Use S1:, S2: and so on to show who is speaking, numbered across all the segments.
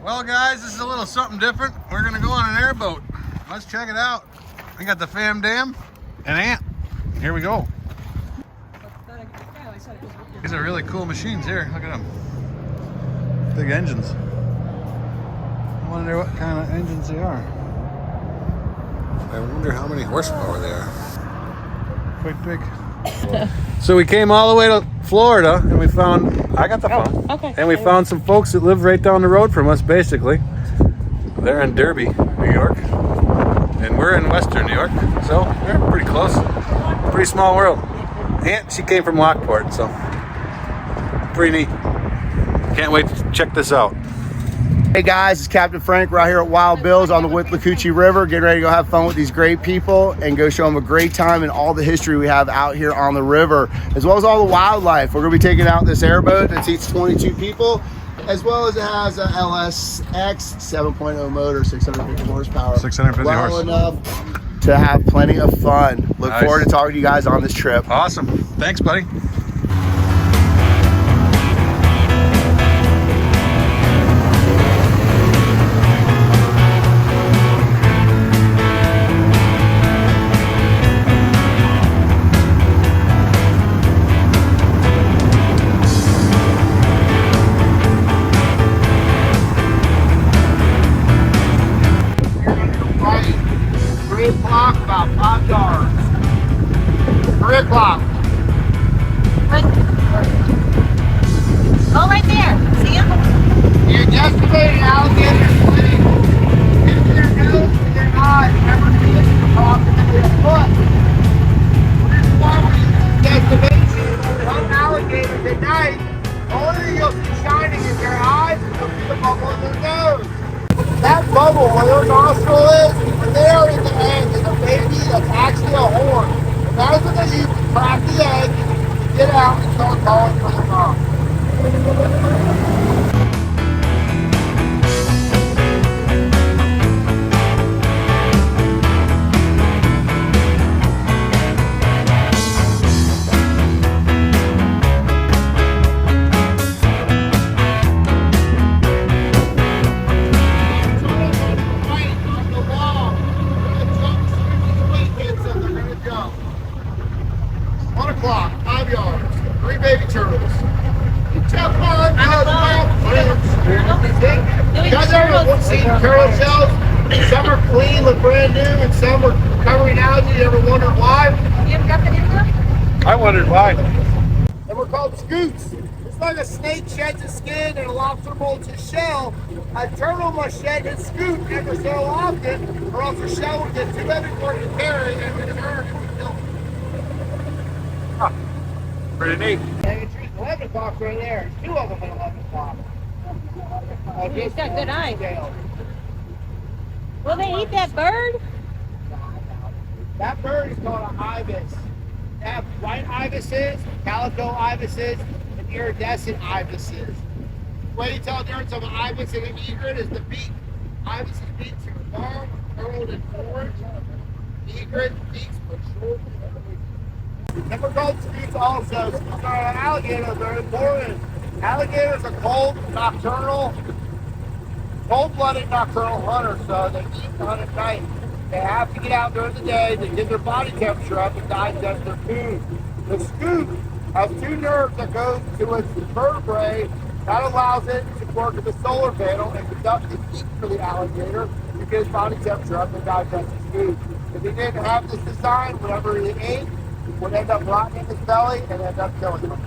S1: Well guys, this is a little something different. We're gonna go on an airboat. Let's check it out. We got the Fam Dam and Ant. Here we go. These are really cool machines here. Look at them. Big engines. I wonder what kind of engines they are. I wonder how many horsepower they are. Quite big. So we came all the way to Florida and we found, I got the phone.
S2: Okay.
S1: And we found some folks that live right down the road from us basically. They're in Derby, New York. And we're in Western New York. So we're pretty close. Pretty small world. Aunt, she came from Lockport, so pretty neat. Can't wait to check this out.
S3: Hey guys, it's Captain Frank right here at Wild Bill's on the Withlacoochee River. Getting ready to go have fun with these great people and go show them a great time and all the history we have out here on the river, as well as all the wildlife. We're going to be taking out this airboat that seats 22 people, as well as it has a LSX 7.0 motor, 650 horsepower.
S1: 650
S3: well
S1: horse.
S3: enough to have plenty of fun. Look
S1: Nice.
S3: forward to talking to you guys on this trip.
S1: Awesome. Thanks, buddy.
S3: About 5 yards. 3 o'clock.
S2: Oh, right there. See him?
S3: You're decimating alligators, please. Get their nose and their eyes. Remember to get the top of their foot. This is why we use decimation of alligators at night. The only thing you'll see shining is their eyes and you'll see the bubble in their nose. That bubble where their nostril is, there in the egg is a baby that's actually a horn. And that is what they use to crack the egg, get out, and start calling for the mom. Turtle shells, some are clean, look brand new, and some are covering algae. You ever wondered why?
S2: You ever got that in there?
S1: I wondered why.
S3: And we're called scoots. It's like a snake sheds its skin and a lobster molts its shell. A turtle must shed its scoot every so often, or else the shell will get too heavy for it to carry and return and kill it.
S1: Huh. Pretty neat.
S3: And you choose 11 o'clock right there. There's 2 of them at 11 o'clock.
S2: He's got good eyes. Will they eat that bird?
S3: That bird is called an ibis. They have white ibises, calico ibises, and iridescent ibises. The way you tell the difference of an ibis and an egret is the beak. Ibis's beaks are long, curled, and orange. Egret beaks are short. And we're called scoots also. Scoots are alligators. They're important. Alligators are cold-blooded nocturnal hunters, so they eat and hunt at night. They have to get out during the day to get their body temperature up and digest their food. The scoop has 2 nerves that go to its vertebrae. That allows it to work at the solar panel and conduct the heat for the alligator to get his body temperature up and digest his food. If he didn't have this design, whatever he ate would end up rotting in his belly and end up killing him.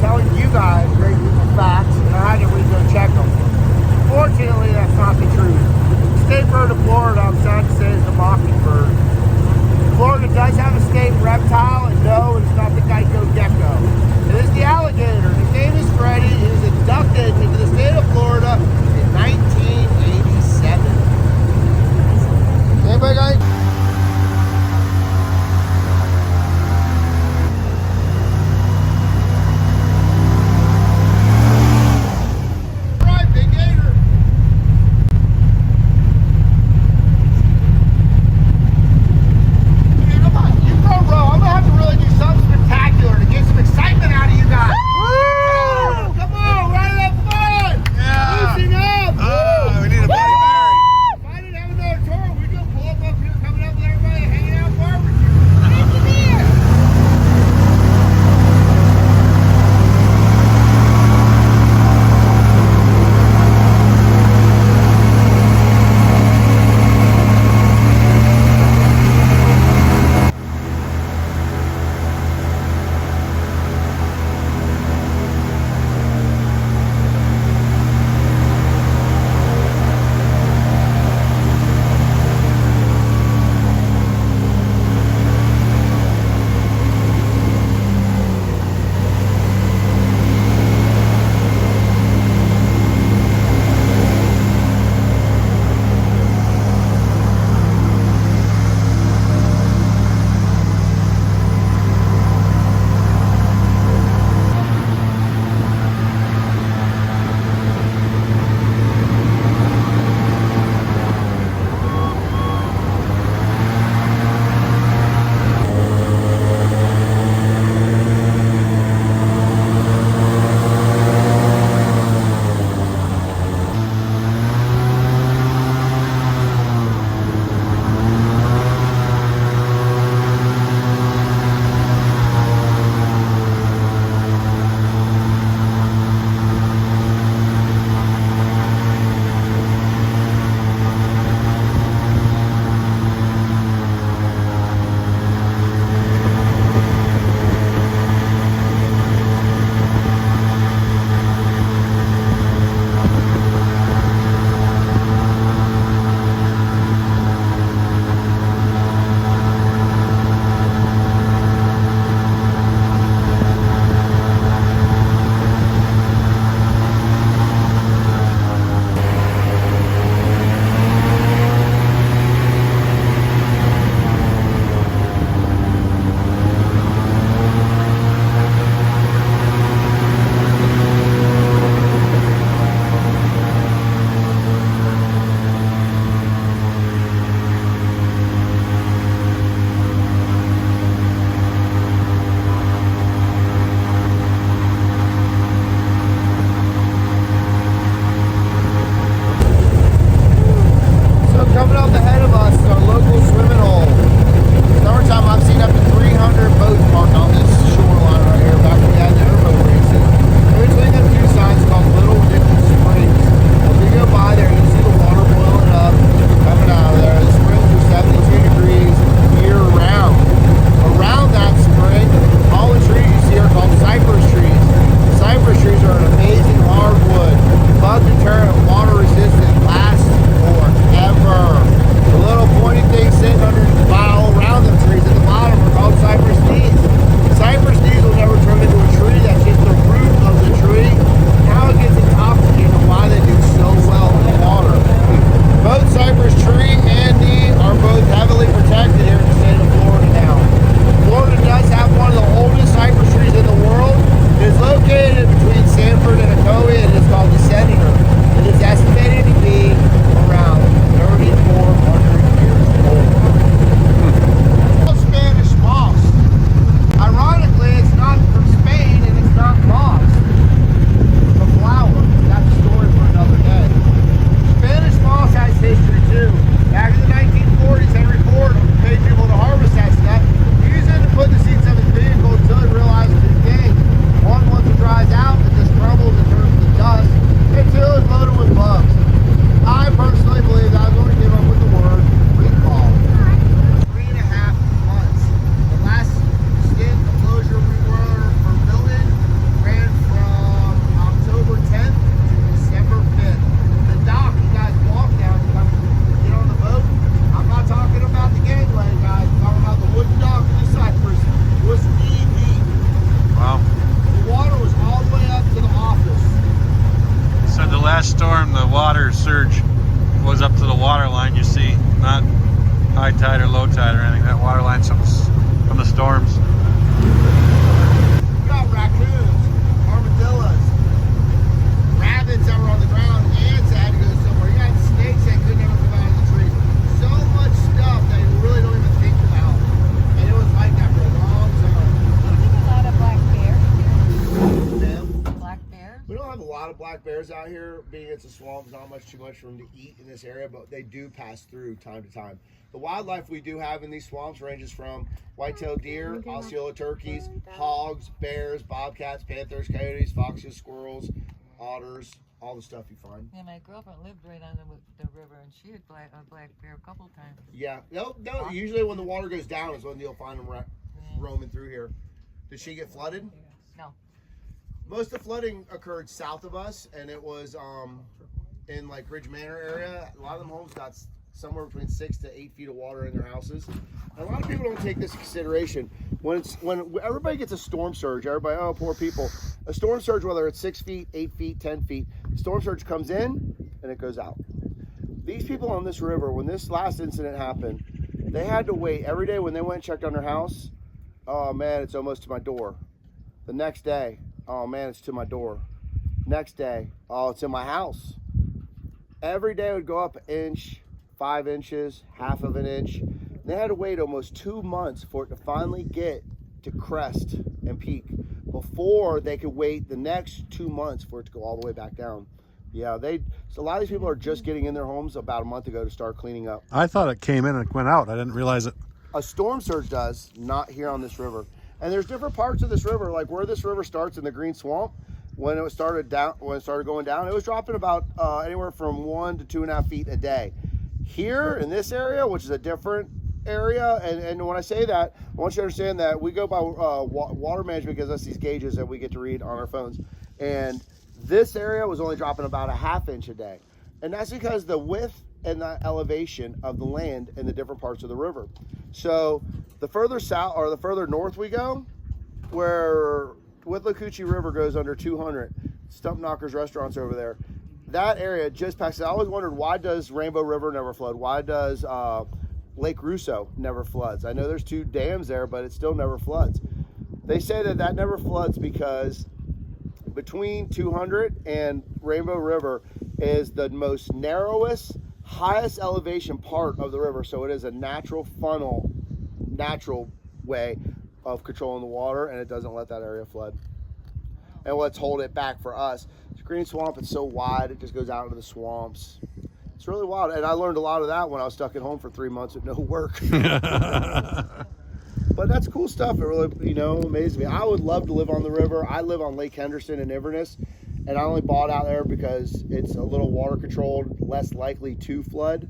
S3: telling you guys great group of facts, and I had to go check them. Fortunately, that's not the truth. The state bird of Florida, I'm sad to say, is the mockingbird. Florida does have a state reptile, and no, it's not the Geico gecko. It is the alligator. His name is Freddie. He was inducted into the state of Florida in 1987. Anybody got any? I'm gonna have to really do something spectacular to get some excitement out of you guys. We don't have a lot of black bears out here, being it's a swamp. There's not too much for them to eat in this area, but they do pass through time to time. The wildlife we do have in these swamps ranges from white-tailed deer, Osceola turkeys, hogs, bears, bobcats, panthers, coyotes, foxes, squirrels, otters, all the stuff you find.
S4: Yeah, my girlfriend lived right on the river, and she had a black bear a couple times.
S3: Yeah, no. Usually when the water goes down is when you'll find them roaming through here. Did she get flooded?
S4: No.
S3: Most of the flooding occurred south of us, and it was in like Ridge Manor area. A lot of them homes got somewhere between 6 to 8 feet of water in their houses. And a lot of people don't take this into consideration. When everybody gets a storm surge, everybody, oh, poor people. A storm surge, whether it's 6 feet, 8 feet, 10 feet, the storm surge comes in and it goes out. These people on this river, when this last incident happened, they had to wait every day when they went and checked on their house. Oh man, it's almost to my door. The next day, oh man, it's to my door. Next day, oh, it's in my house. Every day it would go up an inch, 5 inches, half of an inch. They had to wait almost 2 months for it to finally get to crest and peak before they could wait the next 2 months for it to go all the way back down. Yeah, so a lot of these people are just getting in their homes about a month ago to start cleaning up.
S1: I thought it came in and went out. I didn't realize it.
S3: A storm surge does, not here on this river. And there's different parts of this river, like where this river starts in the Green Swamp. When it started going down, it was dropping about anywhere from 1 to 2.5 feet a day. Here in this area, which is a different area, and when I say that, I want you to understand that we go by water management gives us these gauges that we get to read on our phones. And this area was only dropping about a ½ inch a day. And that's because the width and the elevation of the land in the different parts of the river. So the further south or the further north we go, where Withlacoochee River goes under 200, Stump Knockers restaurants over there, that area just passes. I always wondered, why does Rainbow River never flood? Why does Lake Russo never floods? I know there's 2 dams there, but it still never floods. They say that never floods because between 200 and Rainbow River is the most narrowest, highest elevation part of the river. So it is a natural funnel, natural way of controlling the water, and it doesn't let that area flood. And what's holding it back for us, it's Green Swamp, it's so wide, it just goes out into the swamps. It's really wild. And I learned a lot of that when I was stuck at home for 3 months with no work. But that's cool stuff. It really, amazes me. I would love to live on the river. I live on Lake Henderson in Inverness, and I only bought out there because it's a little water controlled, less likely to flood.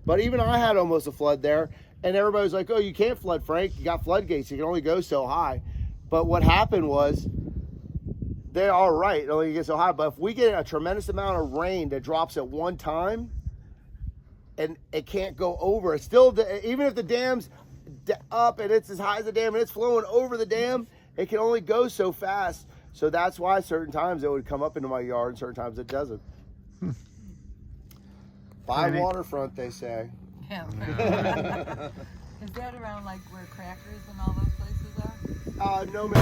S3: But even I had almost a flood there, and everybody was like, oh, you can't flood, Frank. You got floodgates. You can only go so high. But what happened was, they're all right. It only gets so high. But if we get a tremendous amount of rain that drops at one time, and it can't go over, it's still, even if the dam's up and it's as high as the dam and it's flowing over the dam, it can only go so fast. So that's why certain times it would come up into my yard and certain times it doesn't. By waterfront, they say.
S4: Yeah. Is that around like where Crackers and all those places are?
S3: No, man.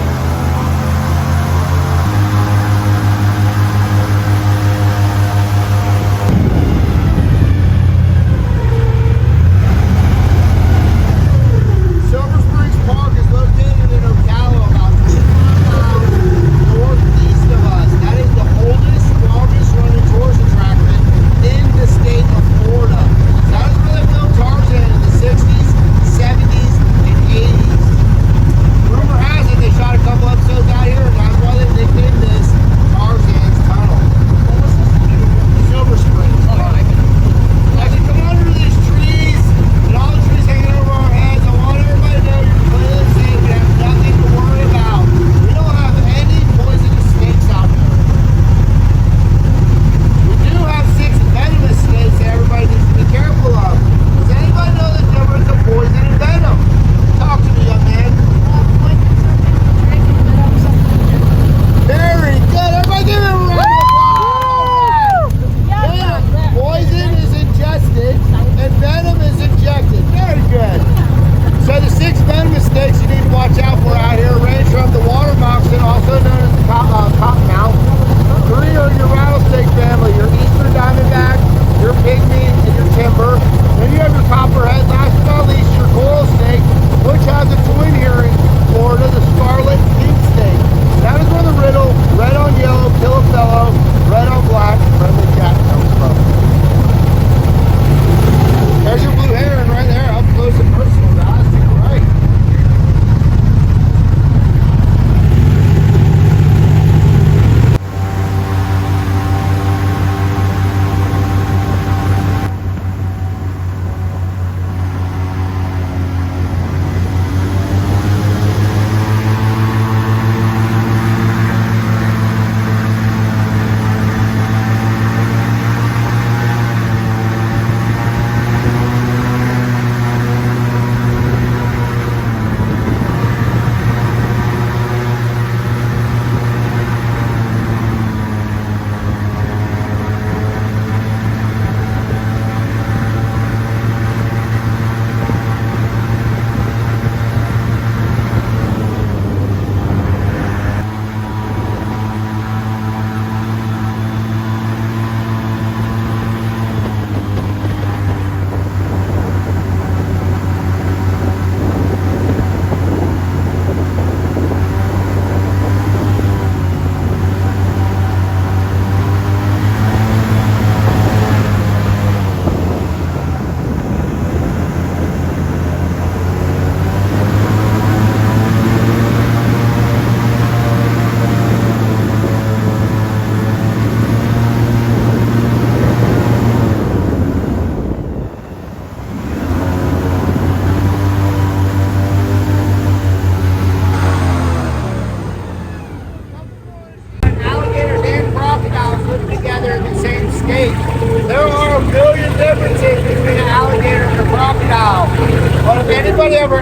S3: Silver Springs Park is located in Ocala, about 2 miles northeast of us. That is the oldest, longest running tourist attraction in the state of Florida. That is where they filmed Tarzan in the 60s, 70s, and 80s. Rumor has it they shot a couple episodes out here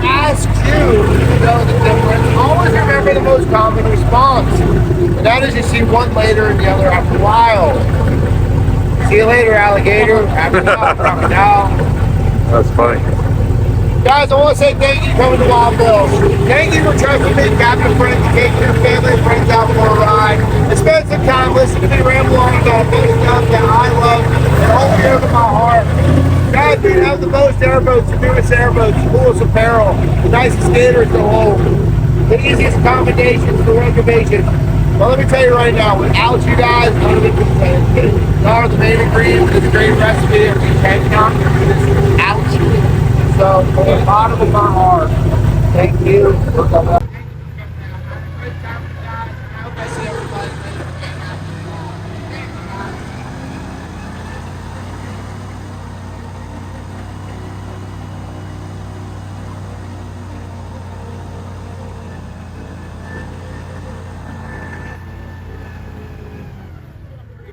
S3: asks you to know the difference, always remember the most common response. And that is you see one later and the other after a while. See you later, alligator. After now, crocodile.
S1: That's funny.
S3: Guys, I want to say thank you for coming to Wild Bill. Thank you for trusting me, having a friend to take your family and friends out for a ride. And spend some time listening to me ramble on about big stuff that I love and hold dear to my heart. Guys, we have the most airboats, the newest airboats, the coolest apparel, the nicest skaters to hold, the easiest accommodations for reservations. Well, let me tell you right now, without you guys, none of it could be. Y'all are the main ingredients of this great recipe of these headcount without you. So, from the bottom of my heart, thank you for coming.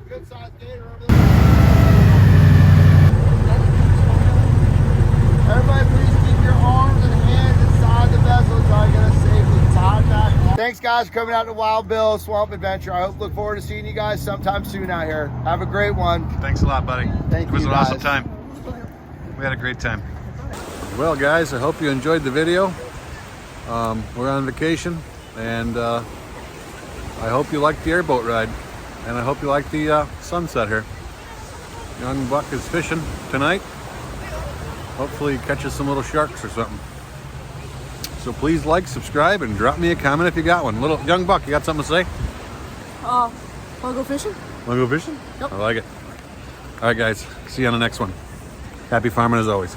S3: Good sized gator over there. Everybody, please keep your arms and hands inside the vessel until I get us safely tied back. Thanks, guys, for coming out to Wild Bill Swamp Adventure. I look forward to seeing you guys sometime soon out here. Have a great one.
S1: Thanks a lot, buddy.
S3: Thank
S1: It was
S3: you,
S1: an awesome
S3: guys.
S1: time. We had a great time. Well, guys, I hope you enjoyed the video. We're on vacation, and I hope you liked the airboat ride, and I hope you like the sunset here. Young Buck is fishing tonight. Hopefully he catches some little sharks or something. So please like, subscribe, and drop me a comment if you got one. Little Young Buck, you got something to say?
S4: Wanna go fishing?
S1: Wanna go fishing?
S4: Yep.
S1: I like it. All right, guys. See you on the next one. Happy farming as always.